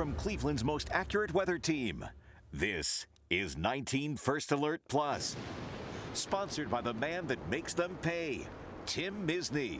from Cleveland's most accurate weather team. This is 19 First Alert Plus, sponsored by the man that makes them pay, Tim Misney.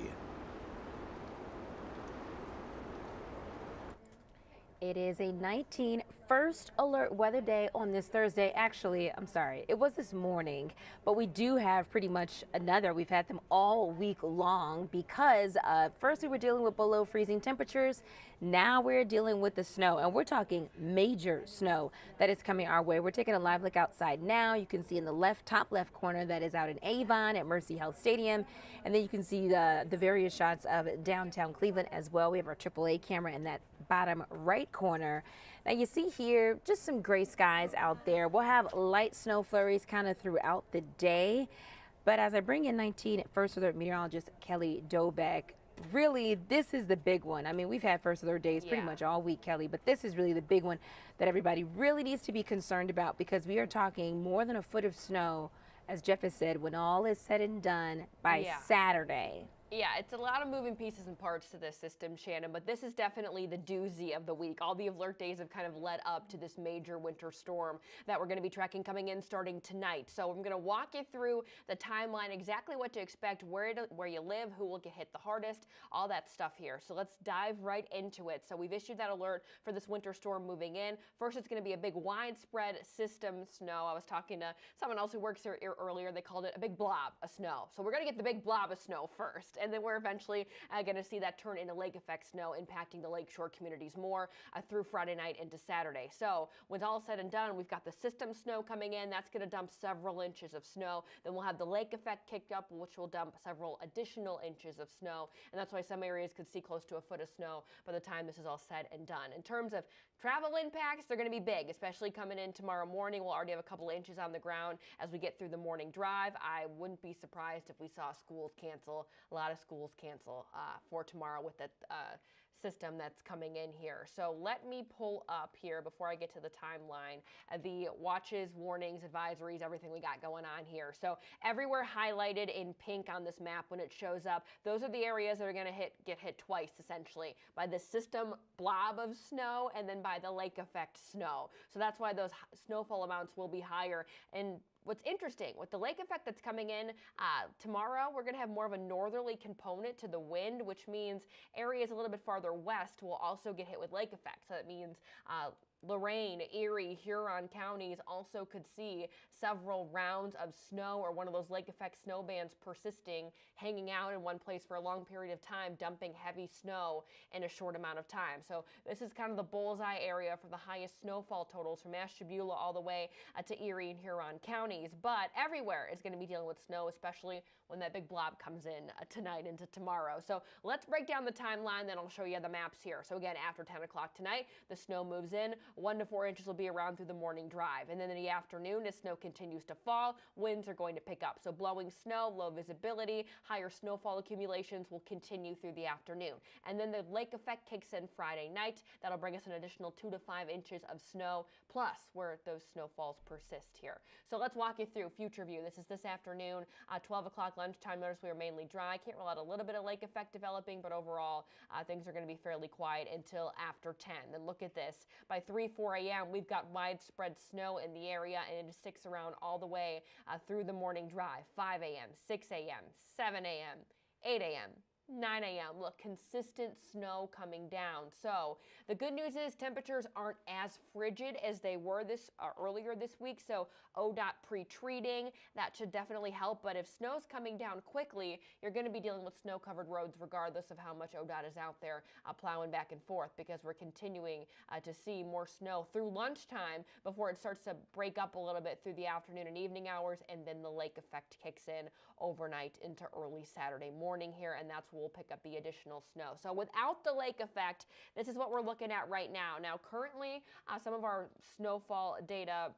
It is a 19 First Alert weather day on this Thursday. Actually, I'm sorry, it was this morning, but we do have pretty much another. We've had them all week long because first we were dealing with below freezing temperatures. Now we're dealing with the snow, and we're talking major snow that is coming our way. We're taking a live look outside now. You can see in the top left corner that is out in Avon at Mercy Health Stadium. And then you can see the various shots of downtown Cleveland as well. We have our AAA camera in that bottom right corner. Now you see here just some gray skies out there. We'll have light snow flurries kind of throughout the day. But as I bring in 19 First Alert meteorologist Kelly Dobeck, really, this is the big one. I mean, we've had First Alert days pretty much all week, Kelly, but this is really the big one that everybody really needs to be concerned about, because we are talking more than a foot of snow, as Jeff has said, when all is said and done by Saturday. Yeah, it's a lot of moving pieces and parts to this system, Shannon, but this is definitely the doozy of the week. All the alert days have kind of led up to this major winter storm that we're going to be tracking coming in starting tonight. So I'm going to walk you through the timeline, exactly what to expect, where you live, who will get hit the hardest, all that stuff here. So let's dive right into it. So we've issued that alert for this winter storm moving in. First, it's going to be a big widespread system snow. I was talking to someone else who works here earlier. They called it a big blob of snow. So we're going to get the big blob of snow first, and then we're eventually going to see that turn into lake effect snow, impacting the lakeshore communities more through Friday night into Saturday. So when it's all said and done, we've got the system snow coming in. That's going to dump several inches of snow. Then we'll have the lake effect kicked up, which will dump several additional inches of snow. And that's why some areas could see close to a foot of snow by the time this is all said and done. In terms of travel impacts, they're going to be big, especially coming in tomorrow morning. We'll already have a couple inches on the ground as we get through the morning drive. I wouldn't be surprised if we saw schools cancel, a lot of schools cancel for tomorrow with that system that's coming in here. So let me pull up here before I get to the timeline, the watches, warnings, advisories, everything we got going on here. So everywhere highlighted in pink on this map when it shows up, those are the areas that are going to get hit twice, essentially, by the system blob of snow and then by the lake effect snow. So that's why those snowfall amounts will be higher. And what's interesting, with the lake effect that's coming in tomorrow, we're going to have more of a northerly component to the wind, which means areas a little bit farther west will also get hit with lake effect. So that means Lorain, Erie, Huron counties also could see several rounds of snow or one of those lake effect snow bands persisting, hanging out in one place for a long period of time, dumping heavy snow in a short amount of time. So this is kind of the bullseye area for the highest snowfall totals from Ashtabula all the way to Erie and Huron counties. But everywhere is going to be dealing with snow, especially when that big blob comes in tonight into tomorrow. So let's break down the timeline, then I'll show you the maps here. So again, after 10 o'clock tonight, the snow moves in. 1 to 4 inches will be around through the morning drive. And then in the afternoon, as snow continues to fall, winds are going to pick up. So blowing snow, low visibility, higher snowfall accumulations will continue through the afternoon. And then the lake effect kicks in Friday night. That'll bring us an additional 2 to 5 inches of snow, plus where those snowfalls persist here. So let's walk you through future view. This is this afternoon, 12 o'clock lunchtime. Notice we are mainly dry. Can't rule out a little bit of lake effect developing, but overall, things are going to be fairly quiet until after 10. Then look at this. By 4 a.m., we've got widespread snow in the area, and it sticks around all the way through the morning drive. 5 a.m., 6 a.m., 7 a.m., 8 a.m., 9 a.m. Look, consistent snow coming down. So the good news is temperatures aren't as frigid as they were earlier this week. So ODOT pre-treating, that should definitely help. But if snow's coming down quickly, you're going to be dealing with snow-covered roads regardless of how much ODOT is out there plowing back and forth, because we're continuing to see more snow through lunchtime before it starts to break up a little bit through the afternoon and evening hours, and then the lake effect kicks in overnight into early Saturday morning here, and that's when we'll pick up the additional snow. So without the lake effect, this is what we're looking at right now. Now, currently, some of our snowfall data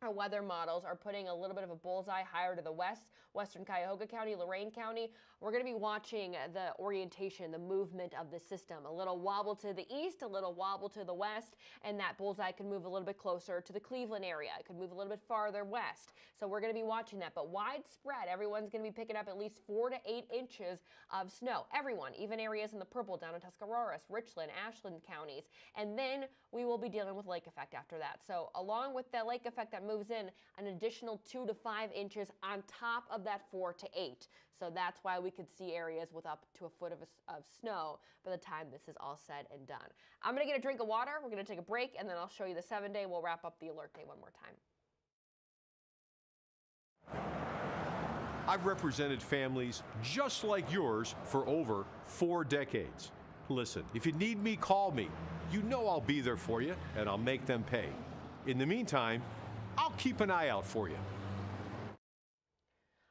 Our weather models are putting a little bit of a bullseye higher to the west, western Cuyahoga County, Lorain County. We're going to be watching the orientation, the movement of the system. A little wobble to the east, a little wobble to the west, and that bullseye could move a little bit closer to the Cleveland area. It could move a little bit farther west. So we're going to be watching that. But widespread, everyone's going to be picking up at least 4 to 8 inches of snow. Everyone, even areas in the purple down in Tuscarawas, Richland, Ashland counties. And then we will be dealing with lake effect after that. So along with the lake effect that moves in, an additional 2 to 5 inches on top of that 4 to 8. So that's why we could see areas with up to a foot of snow by the time this is all said and done. I'm going to get a drink of water. We're going to take a break, and then I'll show you the 7-day. We'll wrap up the alert day one more time. I've represented families just like yours for over 4 decades. Listen, if you need me, call me. You know I'll be there for you, and I'll make them pay. In the meantime, I'll keep an eye out for you.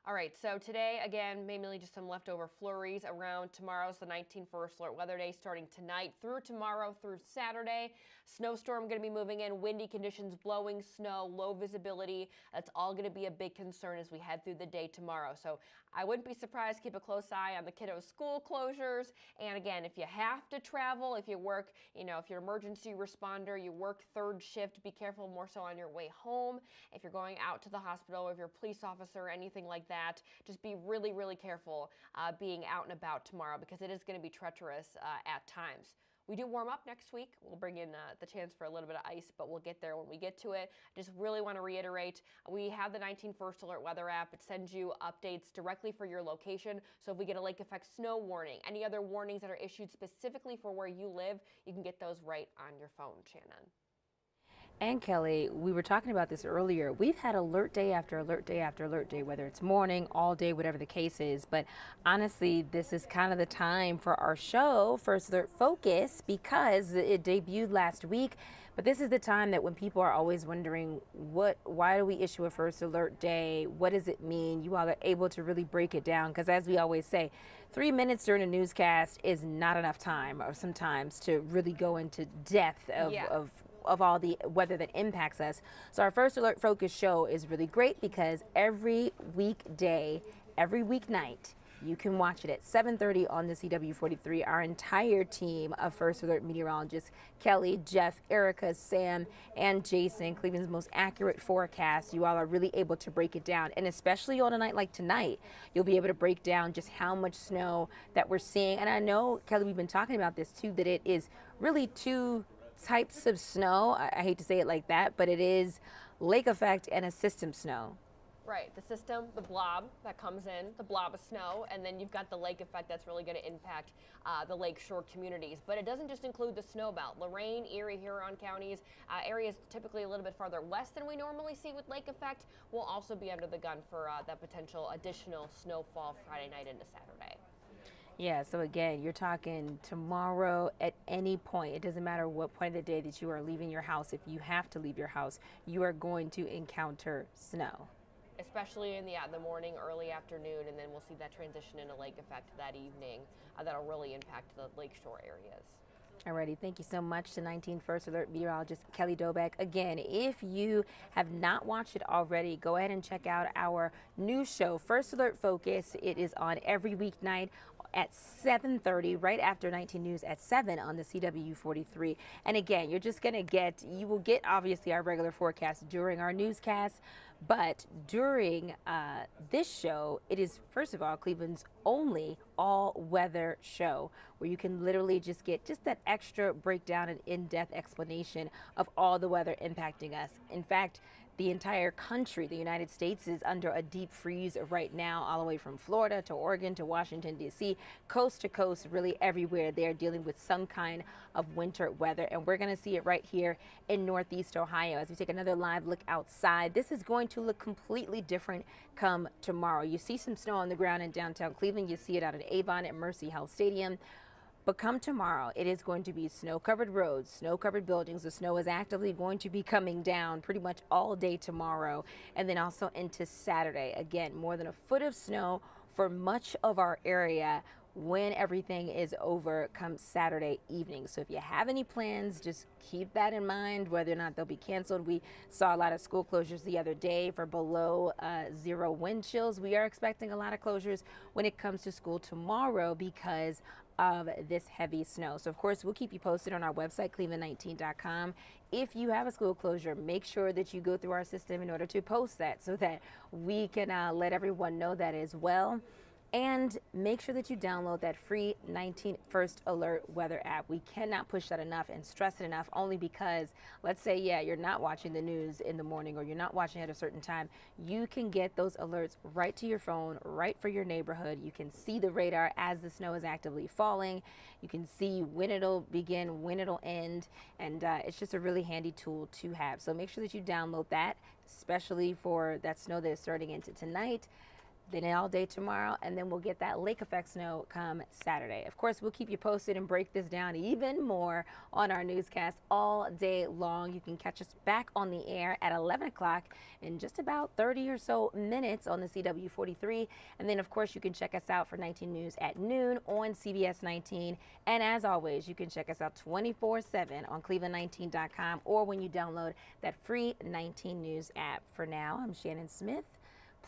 All right, so today, again, mainly just some leftover flurries around. Tomorrow's the 19 first alert weather day starting tonight through tomorrow through Saturday. Snowstorm going to be moving in, windy conditions, blowing snow, low visibility. That's all going to be a big concern as we head through the day tomorrow. So I wouldn't be surprised. Keep a close eye on the kiddos' school closures. And again, if you have to travel, if you work, if you're an emergency responder, you work third shift, be careful more so on your way home. If you're going out to the hospital, if you're a police officer, anything like that, just be really, really careful being out and about tomorrow because it is going to be treacherous at times. We do warm up next week. We'll bring in the chance for a little bit of ice, but we'll get there when we get to it. I just really want to reiterate, we have the 19 First Alert weather app. It sends you updates directly for your location. So if we get a lake effect snow warning, any other warnings that are issued specifically for where you live, you can get those right on your phone, Shannon. And Kelly, we were talking about this earlier. We've had alert day after alert day after alert day, whether it's morning, all day, whatever the case is. But honestly, this is kind of the time for our show, First Alert Focus, because it debuted last week. But this is the time that when people are always wondering, why do we issue a First Alert Day? What does it mean? You all are able to really break it down because, as we always say, 3 minutes during a newscast is not enough time, or sometimes to really go into depth of all the weather that impacts us. So our First Alert Focus show is really great because every weekday, every weeknight, you can watch it at 7:30 on the CW43. Our entire team of First Alert meteorologists, Kelly, Jeff, Erica, Sam, and Jason, Cleveland's most accurate forecast. You all are really able to break it down. And especially on a night like tonight, you'll be able to break down just how much snow that we're seeing. And I know, Kelly, we've been talking about this too, that it is really two types of snow. I hate to say it like that, but it is lake effect and a system snow. Right, the system, the blob that comes in, the blob of snow, and then you've got the lake effect that's really going to impact the lakeshore communities. But it doesn't just include the snow belt. Lorain, Erie, Huron counties, areas typically a little bit farther west than we normally see with lake effect, will also be under the gun for that potential additional snowfall Friday night into Saturday. Yeah, so again, you're talking tomorrow at any point. It doesn't matter what point of the day that you are leaving your house. If you have to leave your house, you are going to encounter snow. Especially in the morning, early afternoon, and then we'll see that transition into lake effect that evening. That'll really impact the lakeshore areas. Alrighty, thank you so much to 19 First Alert meteorologist Kelly Dobeck. Again, if you have not watched it already, go ahead and check out our new show, First Alert Focus. It is on every weeknight at 7:30, right after 19 News at 7 on the CW43. And again, you will get obviously our regular forecast during our newscast, but during this show, it is, first of all, Cleveland's only all-weather show where you can literally just get just that extra breakdown and in-depth explanation of all the weather impacting us. In fact, the entire country, the United States, is under a deep freeze right now, all the way from Florida to Oregon to Washington, D.C., coast to coast, really everywhere. They're dealing with some kind of winter weather, and we're going to see it right here in Northeast Ohio. As we take another live look outside, this is going to look completely different come tomorrow. You see some snow on the ground in downtown Cleveland. You see it out at Avon at Mercy Health Stadium. But come tomorrow, it is going to be snow-covered roads, snow-covered buildings. The snow is actively going to be coming down pretty much all day tomorrow, and then also into Saturday. Again, more than a foot of snow for much of our area. when everything is over come Saturday evening. So if you have any plans, just keep that in mind, whether or not they'll be canceled. We saw a lot of school closures the other day for below 0 wind chills. We are expecting a lot of closures when it comes to school tomorrow because of this heavy snow. So of course, we'll keep you posted on our website, cleveland19.com. If you have a school closure, make sure that you go through our system in order to post that so that we can let everyone know that as well. And make sure that you download that free 19 First Alert weather app. We cannot push that enough and stress it enough, only because, let's say, yeah, you're not watching the news in the morning or you're not watching at a certain time. You can get those alerts right to your phone, right for your neighborhood. You can see the radar as the snow is actively falling. You can see when it'll begin, when it'll end, and it's just a really handy tool to have. So make sure that you download that, especially for that snow that is starting into tonight, then all day tomorrow, and then we'll get that lake effect snow come Saturday. Of course, we'll keep you posted and break this down even more on our newscast all day long. You can catch us back on the air at 11 o'clock in just about 30 or so minutes on the CW43. And then, of course, you can check us out for 19 News at noon on CBS 19. And as always, you can check us out 24/7 on cleveland19.com or when you download that free 19 News app. For now, I'm Shannon Smith.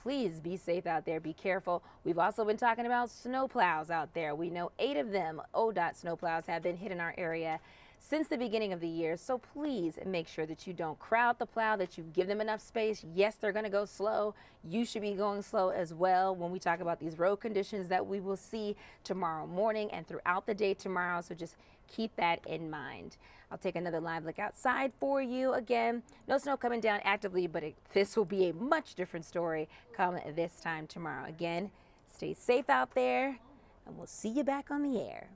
Please be safe out there. Be careful. We've also been talking about snowplows out there. We know 8 of them, ODOT snowplows, have been hit in our area since the beginning of the year. So please make sure that you don't crowd the plow, that you give them enough space. Yes, they're going to go slow. You should be going slow as well when we talk about these road conditions that we will see tomorrow morning and throughout the day tomorrow. So just keep that in mind. I'll take another live look outside for you. Again, no snow coming down actively, but this will be a much different story come this time tomorrow. Again, stay safe out there, and we'll see you back on the air.